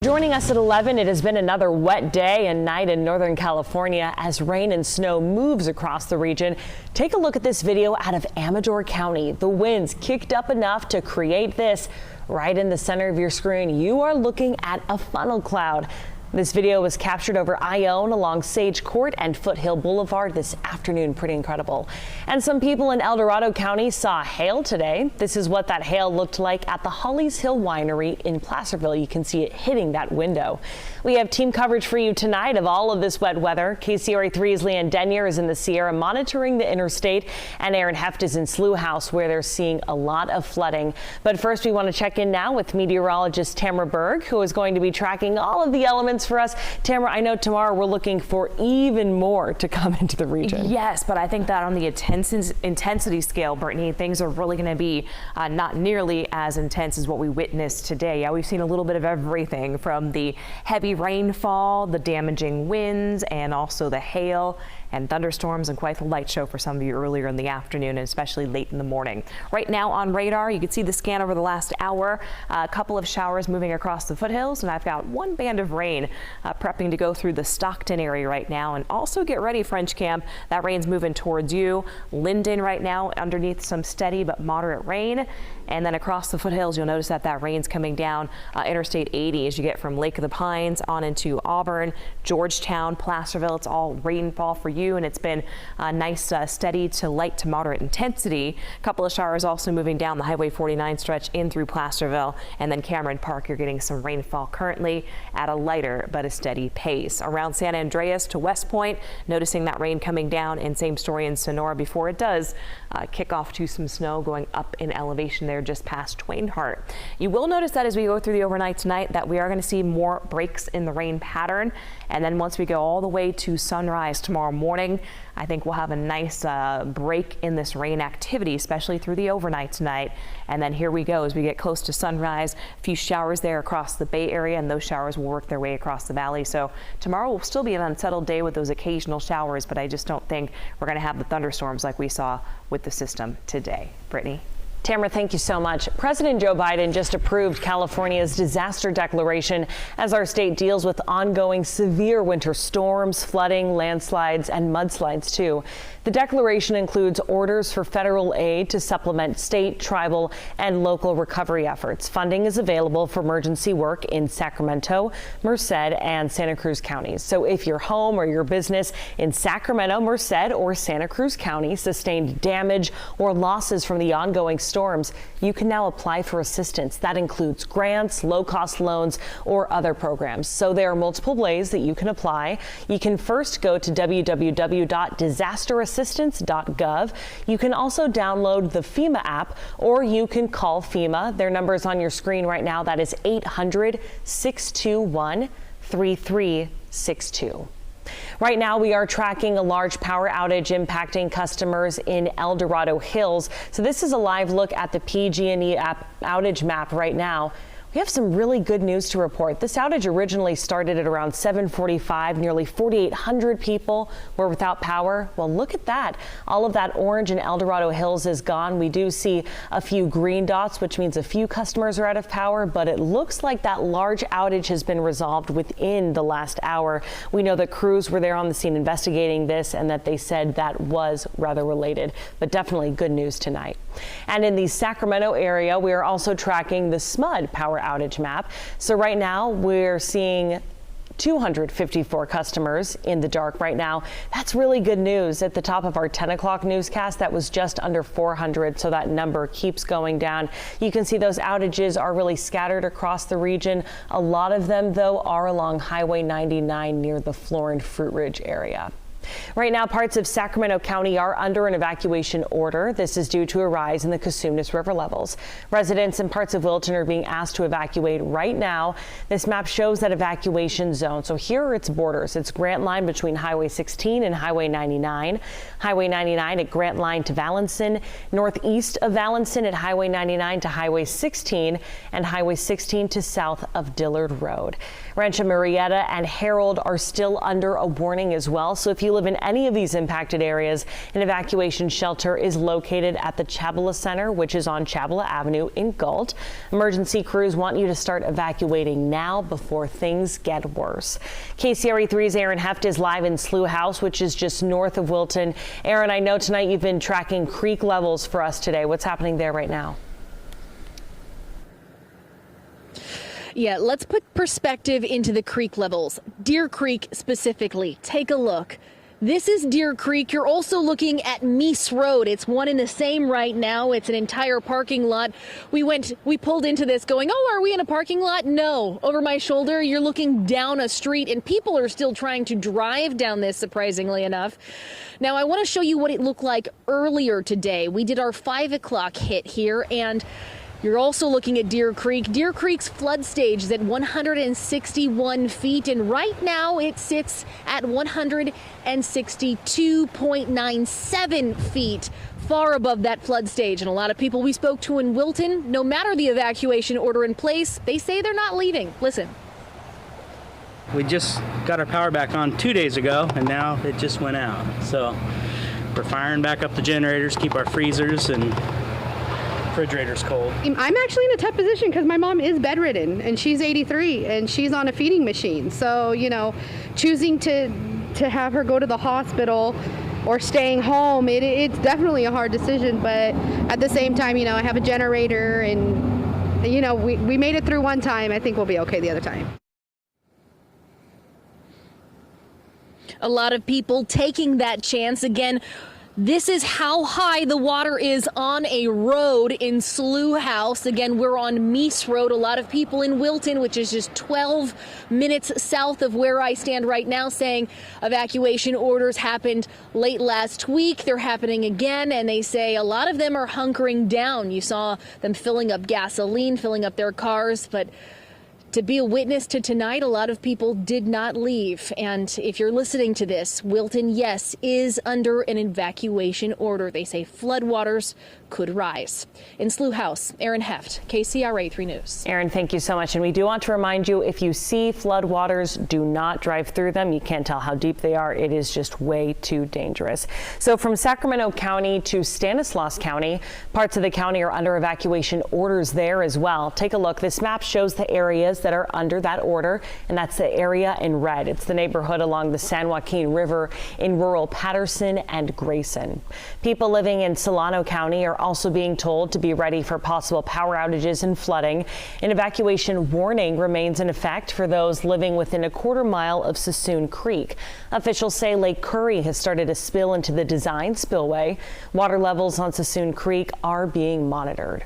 Joining us at 11, it has been another wet day and night in Northern California as rain and snow moves across the region. Take a look at this video out of Amador County. The winds kicked up enough to create this. Right in the center of your screen, you are looking at a funnel cloud. This video was captured over Ione along Sage Court and Foothill Boulevard this afternoon. Pretty incredible. And some people in El Dorado County saw hail today. This is what that hail looked like at the Hollies Hill Winery in Placerville. You can see it hitting that window. We have team coverage for you tonight of all of this wet weather. KCRA3's Leanne Denier is in the Sierra monitoring the interstate, and Aaron Heft is in Slough House where they're seeing a lot of flooding. But first, we want to check in now with meteorologist Tamara Berg, who is going to be tracking all of the elements for us. Tamara, I know tomorrow we're looking for even more to come into the region. Yes, but I think that on the intensity scale, Brittany, things are really going to be not nearly as intense as what we witnessed today. Yeah, we've seen a little bit of everything from the heavy rainfall, the damaging winds, and also the hail and thunderstorms, and quite the light show for some of you earlier in the afternoon and especially late in the morning. Right now on radar, you can see the scan over the last hour, a couple of showers moving across the foothills, and I've got one band of rain prepping to go through the Stockton area right now. And also get ready, French Camp, that rain's moving towards you. Linden right now underneath some steady but moderate rain. And then across the foothills, you'll notice that rain's coming down Interstate 80 as you get from Lake of the Pines on into Auburn, Georgetown, Placerville. It's all rainfall for you, and it's been nice, steady to light to moderate intensity. A couple of showers also moving down the Highway 49 stretch in through Placerville, and then Cameron Park, you're getting some rainfall currently at a lighter but a steady pace. Around San Andreas to West Point, noticing that rain coming down, and same story in Sonora before it does kick off to some snow going up in elevation there just past Twain Harte. You will notice that as we go through the overnight tonight that we are going to see more breaks in the rain pattern, and then once we go all the way to sunrise tomorrow morning, I think we'll have a nice break in this rain activity, especially through the overnight tonight. And then here we go as we get close to sunrise, a few showers there across the Bay Area, and those showers will work their way across the valley. So tomorrow will still be an unsettled day with those occasional showers, but I just don't think we're going to have the thunderstorms like we saw with the system today. Brittany. Tamara, thank you so much. President Joe Biden just approved California's disaster declaration as our state deals with ongoing severe winter storms, flooding, landslides, and mudslides too. The declaration includes orders for federal aid to supplement state, tribal, and local recovery efforts. Funding is available for emergency work in Sacramento, Merced, and Santa Cruz counties. So if your home or your business in Sacramento, Merced, or Santa Cruz County sustained damage or losses from the ongoing storms, you can now apply for assistance. That includes grants, low-cost loans, or other programs. So there are multiple ways that you can apply. You can first go to www.disasterassistance.gov. You can also download the FEMA app, or you can call FEMA. Their number is on your screen right now. That is 800-621-3362. Right now, we are tracking a large power outage impacting customers in El Dorado Hills. So this is a live look at the PG&E outage map right now. We have some really good news to report. This outage originally started at around 7:45. Nearly 4,800 people were without power. Well, look at that. All of that orange in El Dorado Hills is gone. We do see a few green dots, which means a few customers are out of power, but it looks like that large outage has been resolved within the last hour. We know that crews were there on the scene investigating this and that they said that was weather related, but definitely good news tonight. And in the Sacramento area, we are also tracking the SMUD power outage map. So right now we're seeing 254 customers in the dark right now. That's really good news. At the top of our 10 o'clock newscast, that was just under 400. So that number keeps going down. You can see those outages are really scattered across the region. A lot of them, though, are along Highway 99 near the Florin Fruit Ridge area. Right now, parts of Sacramento County are under an evacuation order. This is due to a rise in the Cosumnes River levels. Residents in parts of Wilton are being asked to evacuate right now. This map shows that evacuation zone. So here are its borders. It's Grant Line between Highway 16 and Highway 99. Highway 99 at Grant Line to Valenson. Northeast of Valenson at Highway 99 to Highway 16, and Highway 16 to south of Dillard Road. Rancho Murrieta and Harold are still under a warning as well. So if you live live in any of these impacted areas, an evacuation shelter is located at the Chabela Center, which is on Chabela Avenue in Galt. Emergency crews want you to start evacuating now before things get worse. KCRA 3's Aaron Heft is live in Slough House, which is just north of Wilton. Aaron, I know tonight you've been tracking creek levels for us today. What's happening there right now? Yeah, let's put perspective into the creek levels. Deer Creek specifically. Take a look. This is Deer Creek. You're also looking at Meese Road. It's one and the same right now. It's an entire parking lot. We pulled into this going, oh, are we in a parking lot? No. Over my shoulder, you're looking down a street and people are still trying to drive down this, surprisingly enough. Now, I want to show you what it looked like earlier today. We did our 5 o'clock hit here, and you're also looking at Deer Creek. Deer Creek's flood stage is at 161 feet, and right now it sits at 162.97 feet, far above that flood stage. And a lot of people we spoke to in Wilton, no matter the evacuation order in place, they say they're not leaving. Listen. We just got our power back on 2 days ago, and now it just went out. So we're firing back up the generators, keep our freezers and refrigerators cold. I'm actually in a tough position because my mom is bedridden and she's 83 and she's on a feeding machine. So, you know, choosing to have her go to the hospital or staying home, it's definitely a hard decision. But at the same time, you know, I have a generator and, you know, we made it through one time. I think we'll be okay the other time. A lot of people taking that chance. Again, this is how high the water is on a road in Slough House. Again, we're on Meese Road. A lot of people in Wilton, which is just 12 minutes south of where I stand right now, saying evacuation orders happened late last week. They're happening again, and they say a lot of them are hunkering down. You saw them filling up gasoline, filling up their cars, but to be a witness to tonight, a lot of people did not leave. And if you're listening to this, Wilton, yes, is under an evacuation order. They say floodwaters could rise. In Slough House, Aaron Heft, KCRA 3 News. Aaron, thank you so much. And we do want to remind you, if you see floodwaters, do not drive through them. You can't tell how deep they are. It is just way too dangerous. So from Sacramento County to Stanislaus County, parts of the county are under evacuation orders there as well. Take a look. This map shows the areas that are under that order, and that's the area in red. It's the neighborhood along the San Joaquin River in rural Patterson and Grayson. People living in Solano County are also being told to be ready for possible power outages and flooding. An evacuation warning remains in effect for those living within a quarter mile of Sassoon Creek. Officials say Lake Curry has started to spill into the design spillway. Water levels on Sassoon Creek are being monitored.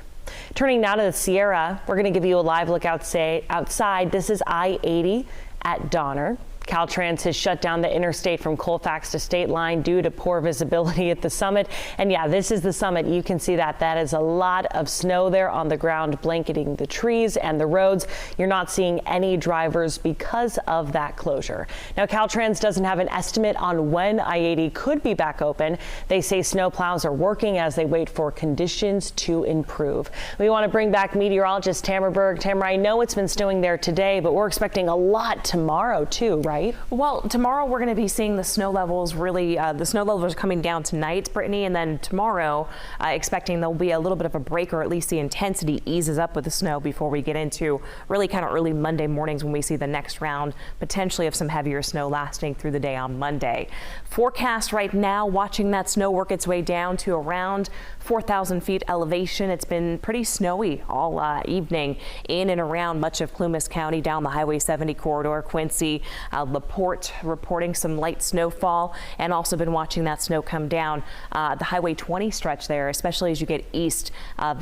Turning now to the Sierra, we're going to give you a live look outside. This is I-80 at Donner. Caltrans has shut down the interstate from Colfax to State Line due to poor visibility at the summit. And yeah, this is the summit. You can see that. That is a lot of snow there on the ground, blanketing the trees and the roads. You're not seeing any drivers because of that closure. Now, Caltrans doesn't have an estimate on when I-80 could be back open. They say snowplows are working as they wait for conditions to improve. We want to bring back meteorologist Tamara Berg. Tamara, I know it's been snowing there today, but we're expecting a lot tomorrow too, right? Well, tomorrow we're going to be seeing the snow levels the snow levels are coming down tonight, Brittany, and then tomorrow expecting there'll be a little bit of a break, or at least the intensity eases up with the snow before we get into really kind of early Monday mornings when we see the next round potentially of some heavier snow lasting through the day on Monday. Forecast right now, watching that snow work its way down to around 4,000 feet elevation. It's been pretty snowy all evening in and around much of Plumas County, down the Highway 70 corridor, Quincy, LaPorte reporting some light snowfall, and also been watching that snow come down the Highway 20 stretch there, especially as you get east of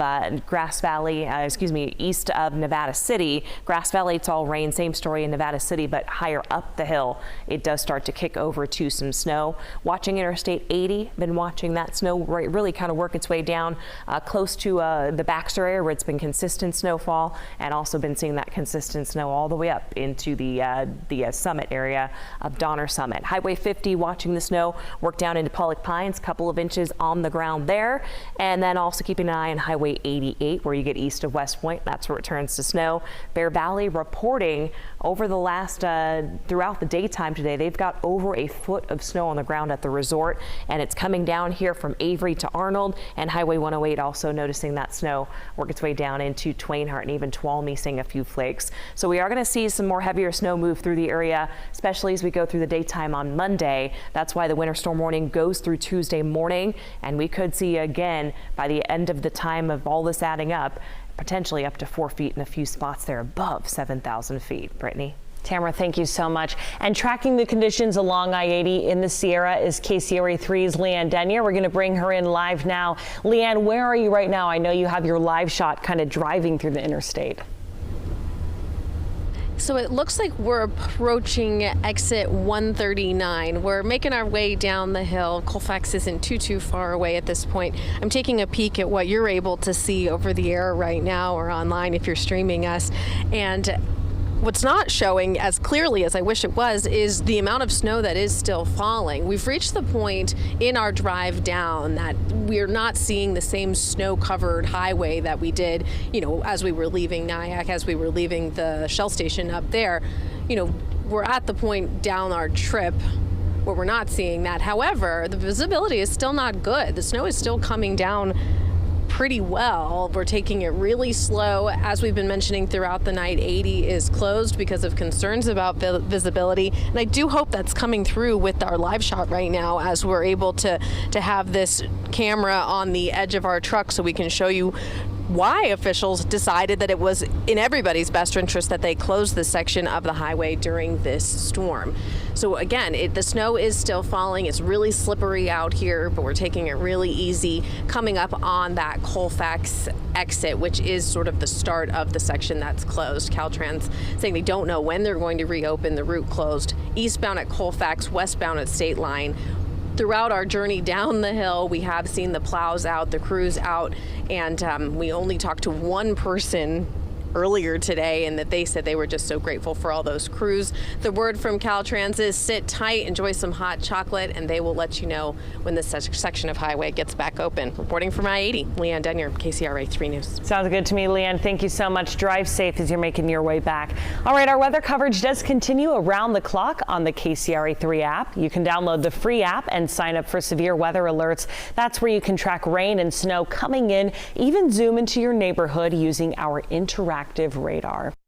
Grass Valley, east of Nevada City. Grass Valley, it's all rain, same story in Nevada City, but higher up the hill, it does start to kick over to some snow. Watching Interstate 80, been watching that snow really kind of work its way down close to the Baxter area where it's been consistent snowfall, and also been seeing that consistent snow all the way up into the summit area of Donner Summit. Highway 50 watching the snow work down into Pollock Pines, couple of inches on the ground there. And then also keeping an eye on Highway 88 where you get east of West Point. That's where it turns to snow. Bear Valley reporting over the last throughout the daytime today, they've got over a foot of snow on the ground at the resort, and it's coming down here from Avery to Arnold, and Highway 108 also noticing that snow work its way down into Twainhart and even Tuolumne, seeing a few flakes. So we are going to see some more heavier snow move through the area, especially as we go through the daytime on Monday. That's why the winter storm warning goes through Tuesday morning, and we could see again by the end of the time of all this adding up, potentially up to 4 feet in a few spots there above 7,000 feet. Brittany. Tamara, thank you so much. And tracking the conditions along I-80 in the Sierra is KCRA 3's Leanne Denier. We're going to bring her in live now. Leanne, where are you right now? I know you have your live shot kind of driving through the interstate. So it looks like we're approaching exit 139. We're making our way down the hill. Colfax isn't too far away at this point. I'm taking a peek at what you're able to see over the air right now or online if you're streaming us. And what's not showing as clearly as I wish it was is the amount of snow that is still falling. We've reached the point in our drive down that we're not seeing the same snow-covered highway that we did, as we were leaving Nyack, as we were leaving the Shell station up there. We're at the point down our trip where we're not seeing that. However, the visibility is still not good. The snow is still coming down pretty well. We're taking it really slow. As we've been mentioning throughout the night, 80 is closed because of concerns about visibility. And I do hope that's coming through with our live shot right now as we're able to have this camera on the edge of our truck so we can show you why officials decided that it was in everybody's best interest that they closed this section of the highway during this storm. So again, the snow is still falling. It's really slippery out here, but we're taking it really easy coming up on that Colfax exit, which is sort of the start of the section that's closed. Caltrans saying they don't know when they're going to reopen. The route closed eastbound at Colfax, westbound at State Line. Throughout our journey down the hill, we have seen the plows out, the crews out, and we only talked to one person earlier today, and that they said they were just so grateful for all those crews. The word from Caltrans is sit tight, enjoy some hot chocolate, and they will let you know when this section of highway gets back open. Reporting from I-80, Leanne Denier, KCRA 3 News. Sounds good to me, Leanne. Thank you so much. Drive safe as you're making your way back. All right, our weather coverage does continue around the clock on the KCRA 3 app. You can download the free app and sign up for severe weather alerts. That's where you can track rain and snow coming in, even zoom into your neighborhood using our interactive radar.